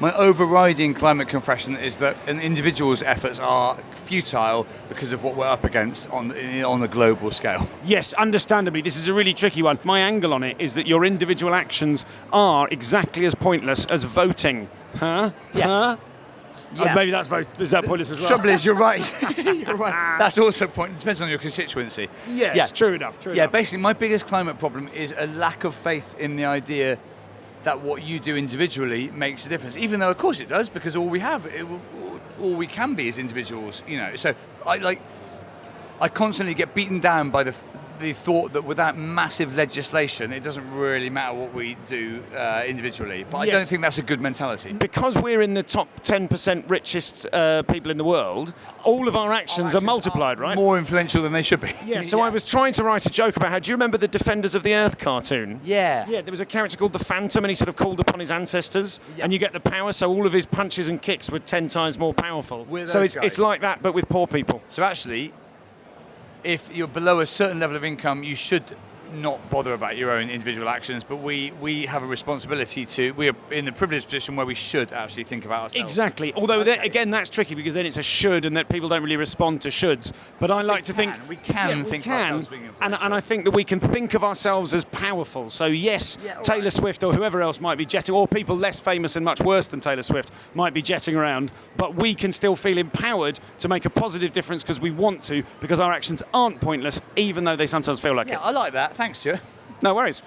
my overriding climate confession is that an individual's efforts are futile because of what we're up against on a global scale. Yes, understandably, this is a really tricky one. My angle on it is that your individual actions are exactly as pointless as voting. Huh? Yeah. Huh? Yeah. Maybe that's pointless as well. Trouble is, you're right. You're right. That's also point. Depends on your constituency. Yes, Yeah. true enough. Yeah, basically, my biggest climate problem is a lack of faith in the idea that what you do individually makes a difference. Even though, of course, it does, because all we can be is individuals. So I constantly get beaten down by the thought that without massive legislation, it doesn't really matter what we do individually. But I don't think that's a good mentality. Because we're in the top 10% richest people in the world, all of our actions are multiplied, right? More influential than they should be. Yeah, so I was trying to write a joke about how, do you remember the Defenders of the Earth cartoon? Yeah. Yeah, there was a character called the Phantom, and he sort of called upon his ancestors, and you get the power, so all of his punches and kicks were 10 times more powerful. So it's like that, but with poor people. So actually, if you're below a certain level of income, you should not bother about your own individual actions, but we have a responsibility we are in the privileged position where we should actually think about ourselves. Exactly. Although, again, that's tricky because then it's a should and that people don't really respond to shoulds. But I like to think... We can think of ourselves being influential. And I think that we can think of ourselves as powerful. So, yes, Taylor Swift or whoever else might be jetting, or people less famous and much worse than Taylor Swift might be jetting around, but we can still feel empowered to make a positive difference because we want to, because our actions aren't pointless, even though they sometimes feel like it. I like that. Thanks, Joe. No worries.